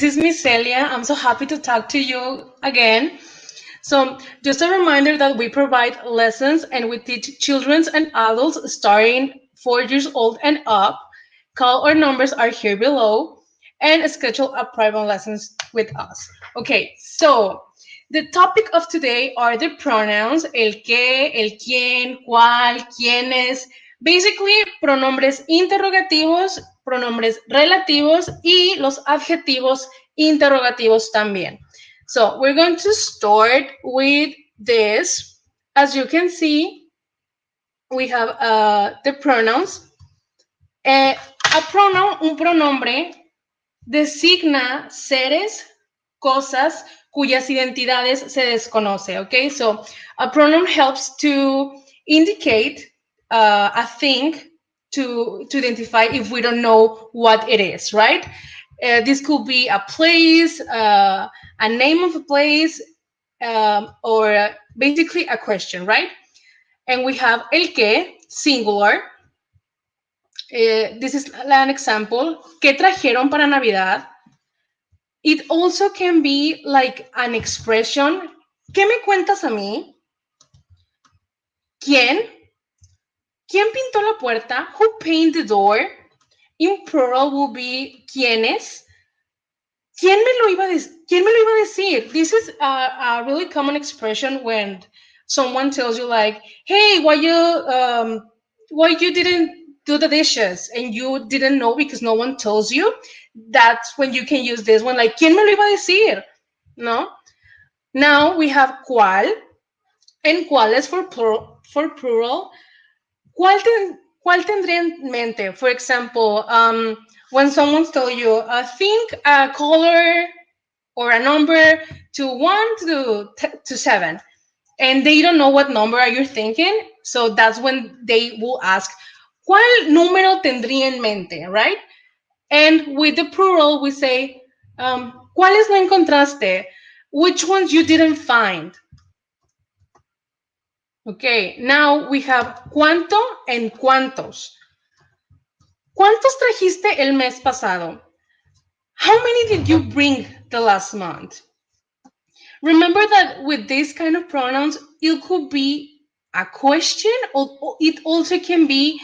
this is Miss Celia. I'm so happy to talk to you again. So, just a reminder that we provide lessons and we teach children and adults starting 4 years old and up. Call or numbers are here below and schedule a private lessons with us. Okay, so the topic of today are the pronouns el que, el quién, cuál, quiénes. Basically, pronombres interrogativos, pronombres relativos y los adjetivos interrogativos también. So we're going to start with this. As you can see, we have the pronouns. Un pronombre designa seres, cosas cuyas identidades se desconoce. Okay, so a pronoun helps to indicate a thing to identify if we don't know what it is, right? This could be a place, a name of a place, or basically a question, right? And we have el que, singular. This is an example. ¿Qué trajeron para Navidad? It also can be like an expression. ¿Qué me cuentas a mí? ¿Quién? ¿Quién pintó la puerta? Who painted the door? In plural will be ¿quiénes? ¿Quién me lo iba a decir? This is a really common expression when someone tells you like, hey, why you didn't do the dishes and you didn't know because no one tells you. That's when you can use this one, like, ¿quién me lo iba a decir? No? Now we have cuál, and cuál is for plural. ¿Cuál tendría en mente? For example, when someone's telling you, think a color or a number to 1 to 7, and they don't know what number are you thinking, so that's when they will ask, ¿cuál número tendría en mente, right? And with the plural, we say, ¿cuáles no encontraste? Which ones you didn't find? Okay, now we have cuánto and cuántos. ¿Cuántos trajiste el mes pasado? How many did you bring the last month? Remember that with this kind of pronouns, it could be a question or it also can be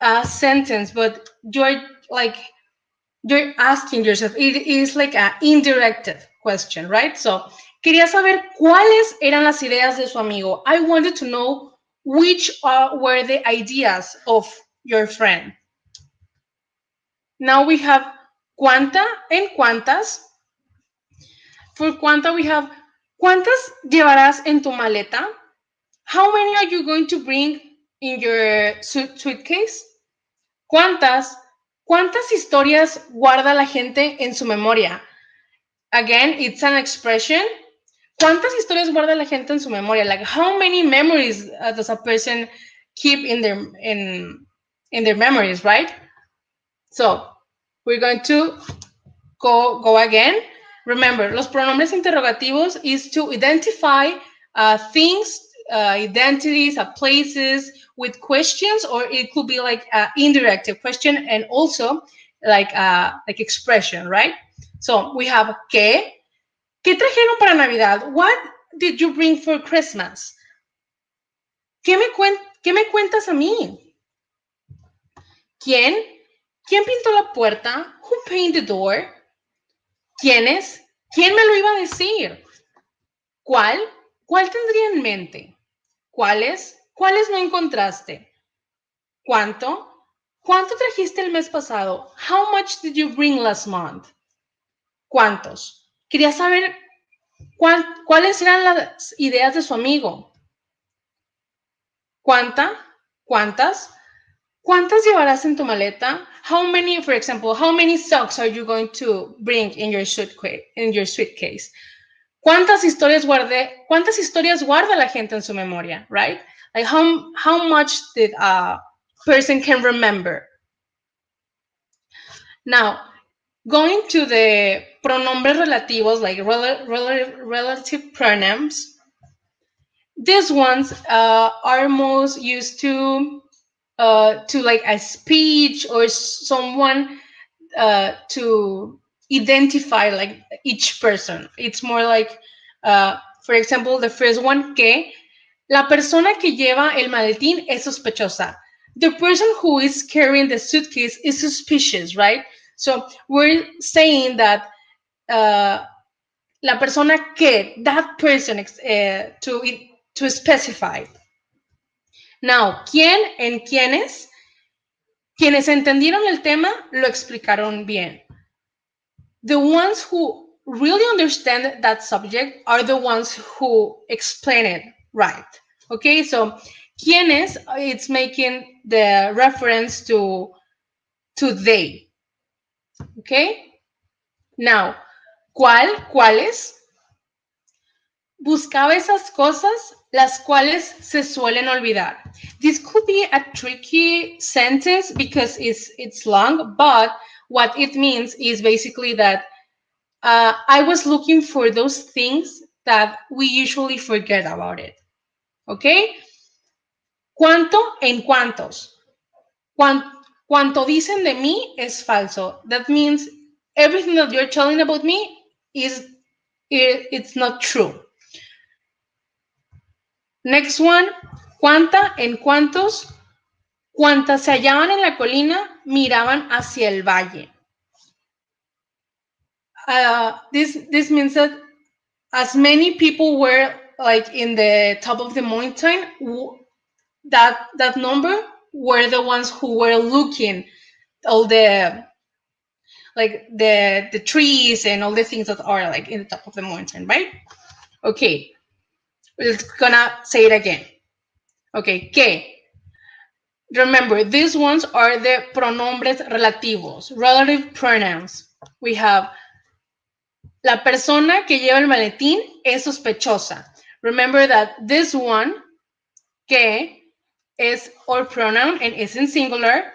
a sentence, but you're asking yourself, it is like an indirect question, right? So, quería saber cuáles eran las ideas de su amigo. I wanted to know which were the ideas of your friend. Now we have cuánta and cuántas. For cuánta we have ¿cuántas llevarás en tu maleta? How many are you going to bring in your suitcase? ¿Cuántas historias guarda la gente en su memoria? Again, it's an expression. ¿Cuántas historias guarda la gente en su memoria? Like, how many memories does a person keep in their memories, right? So, we're going to go again. Remember, los pronombres interrogativos is to identify things, identities, places with questions, or it could be like an indirect question and also like expression, right? So we have ¿qué? ¿Qué trajeron para Navidad? What did you bring for Christmas? ¿Qué me cuentas a mí? ¿Quién? ¿Quién pintó la puerta? Who painted the door? ¿Quiénes? ¿Quién me lo iba a decir? ¿Cuál? ¿Cuál tendría en mente? ¿Cuáles? ¿Cuáles no encontraste? ¿Cuánto? ¿Cuánto trajiste el mes pasado? How much did you bring last month? ¿Cuántos? Quería saber cuáles eran las ideas de su amigo. ¿Cuánta? ¿Cuántas? ¿Cuántas llevarás en tu maleta? How many, for example, how many socks are you going to bring in your suitcase? ¿Cuántas historias guarda la gente en su memoria, right? Like how much did a person can remember? Now, going to the pronombres relativos, like relative pronouns, these ones are most used to like a speech or someone to identify like each person. It's more like, for example, the first one, que la persona que lleva el maletín es sospechosa. The person who is carrying the suitcase is suspicious, right? So we're saying that la persona que, that person, to specify. Now, ¿quién and quiénes? Quienes entendieron el tema lo explicaron bien. The ones who really understand that subject are the ones who explain it right. Okay, so quienes, it's making the reference to they. Okay, now, ¿cuáles? Buscaba esas cosas las cuales se suelen olvidar. This could be a tricky sentence because it's long, but what it means is basically that I was looking for those things that we usually forget about it. Okay? ¿Cuánto en cuántos? Cuanto dicen de mí es falso. That means everything that you're telling about me it's not true. Next one, ¿cuánta en cuántos? Cuantas se hallaban en la colina miraban hacia el valle. This means that as many people were like in the top of the mountain, that number were the ones who were looking all the like the trees and all the things that are like in the top of the mountain, right? Okay, we're gonna say it again. Okay, que. Remember, these ones are the pronombres relativos, relative pronouns. We have la persona que lleva el maletín es sospechosa. Remember that this one, que, is our pronoun and is in singular.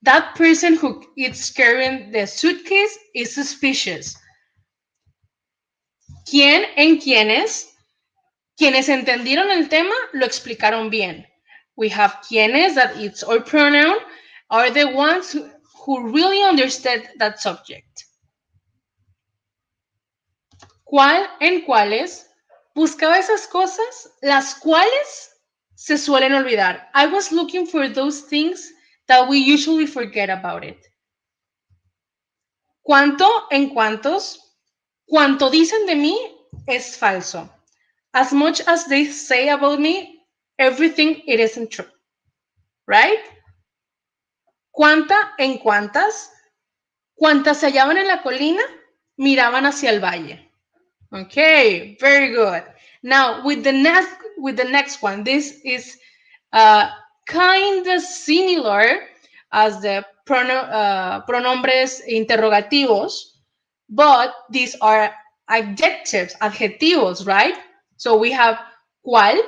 That person who is carrying the suitcase is suspicious. ¿Quién en quiénes? Quienes entendieron el tema lo explicaron bien. We have quienes, that it's our pronoun, are the ones who really understand that subject. ¿Cuál en cuáles? Buscaba esas cosas, las cuales se suelen olvidar. I was looking for those things that we usually forget about it. ¿Cuánto en cuántos? Cuanto dicen de mí es falso. As much as they say about me, everything it isn't true. Right? ¿Cuánta en cuántas? Cuantas se hallaban en la colina, miraban hacia el valle. Okay, very good. Now, with the next one, this is kind of similar as the pronombres interrogativos, but these are adjetivos, right? So we have ¿cuál?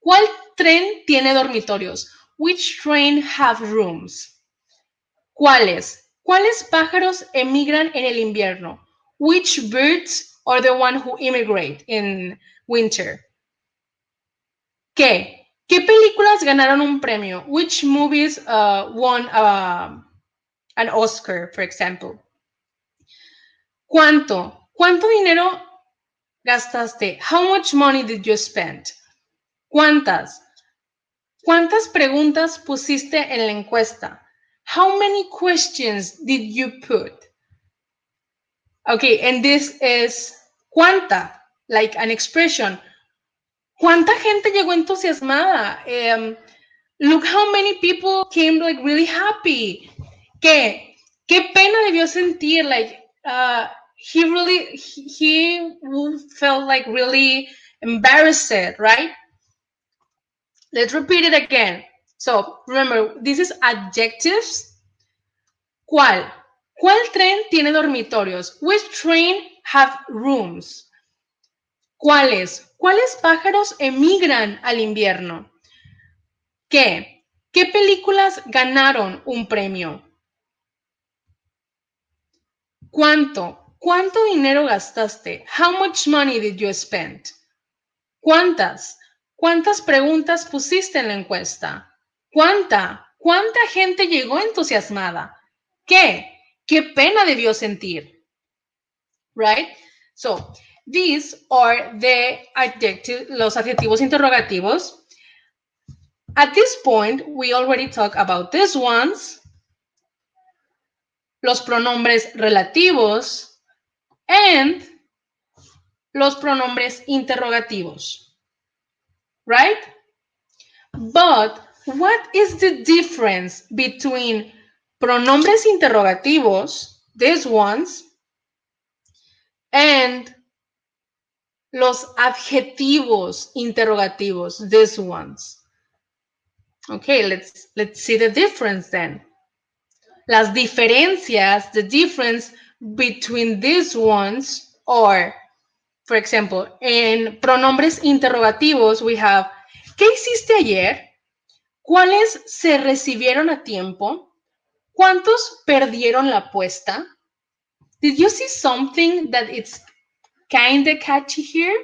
¿Cuál tren tiene dormitorios? Which train have rooms? ¿Cuáles? ¿Cuáles pájaros emigran en el invierno? Which birds are the one who immigrate in winter? ¿Qué? ¿Qué películas ganaron un premio? Which movies won an Oscar, for example? ¿Cuánto? ¿Cuánto dinero gastaste? How much money did you spend? ¿Cuántas? ¿Cuántas preguntas pusiste en la encuesta? How many questions did you put? Okay, and this is ¿cuánta? Like an expression. ¿Cuánta gente llegó entusiasmada? Look how many people came like really happy. ¿Qué? ¿Qué pena debió sentir? Like, he felt like really embarrassed, right? Let's repeat it again. So remember, this is adjectives. ¿Cuál? ¿Cuál tren tiene dormitorios? Which train have rooms? ¿Cuáles? ¿Cuáles pájaros emigran al invierno? ¿Qué? ¿Qué películas ganaron un premio? ¿Cuánto? ¿Cuánto dinero gastaste? How much money did you spend? ¿Cuántas? ¿Cuántas preguntas pusiste en la encuesta? ¿Cuánta? ¿Cuánta gente llegó entusiasmada? ¿Qué? ¿Qué pena debió sentir? right? So these are the los adjetivos interrogativos. At this point, we already talked about these ones, los pronombres relativos, and los pronombres interrogativos, right? But what is the difference between pronombres interrogativos, these ones, and los adjetivos interrogativos, these ones? Okay, let's see the difference then. Las diferencias, the difference between these ones are, for example, en pronombres interrogativos we have, ¿qué hiciste ayer? ¿Cuáles se recibieron a tiempo? ¿Cuántos perdieron la apuesta? Did you see something that it's kind of catchy here?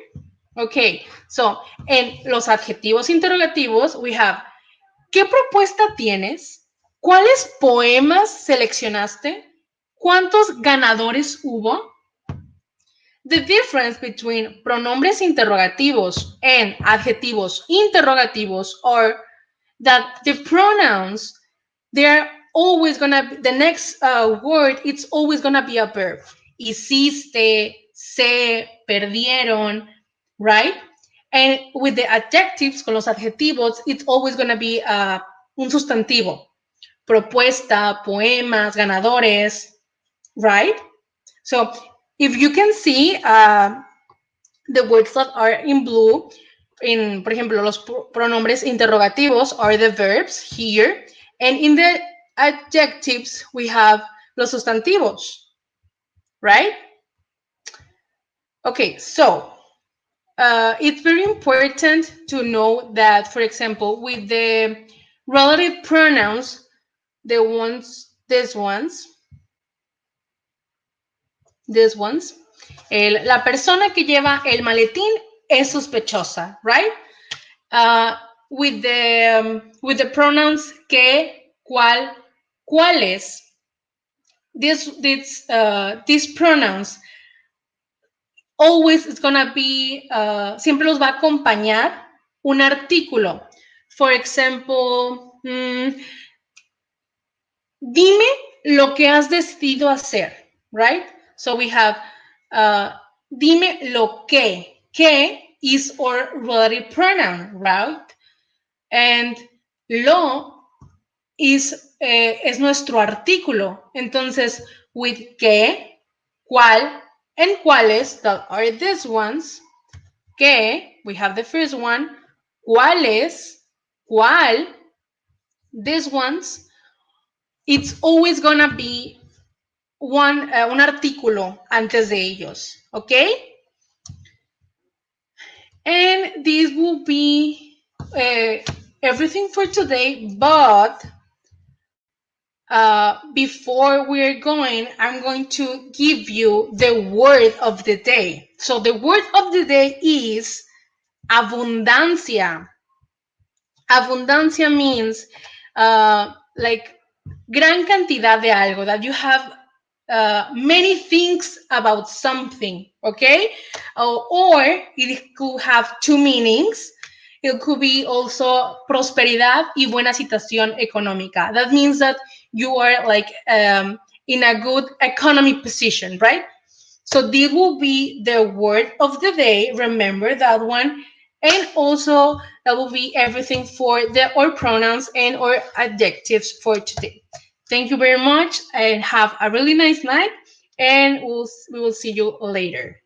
Okay, so en los adjetivos interrogativos we have, ¿qué propuesta tienes? ¿Cuáles poemas seleccionaste? ¿Cuántos ganadores hubo? The difference between pronombres interrogativos and adjetivos interrogativos are that the pronouns, they're always gonna be, the next word, it's always gonna be a verb. Hiciste, se, perdieron, right? And with the adjectives, con los adjetivos, it's always gonna be un sustantivo. Propuesta, poemas, ganadores, right? So if you can see the words that are in blue, por ejemplo, los pronombres interrogativos are the verbs here, and in the adjectives we have los sustantivos, right? Okay, so it's very important to know that, for example, with the relative pronouns, these ones, la persona que lleva el maletín es sospechosa, right? With the pronouns que, cuál, cuáles, these pronouns always is gonna be, siempre los va a acompañar un artículo. For example, dime lo que has decidido hacer, right? So we have, dime lo que is our relative pronoun, right? And lo es nuestro artículo. Entonces, with que, cuál, and cuáles, that are these ones, que, we have the first one, cuáles, cuál, these ones, it's always gonna be un artículo antes de ellos, okay? And this will be everything for today, but before we're going, I'm going to give you the word of the day. So the word of the day is abundancia. Abundancia means like gran cantidad de algo, that you have many things about something, okay? Or it could have two meanings. It could be also prosperidad y buena situación económica. That means that you are like in a good economy position, right? So this will be the word of the day. Remember that one. And also that will be everything for our pronouns and our adjectives for today. Thank you very much and have a really nice night. And we will see you later.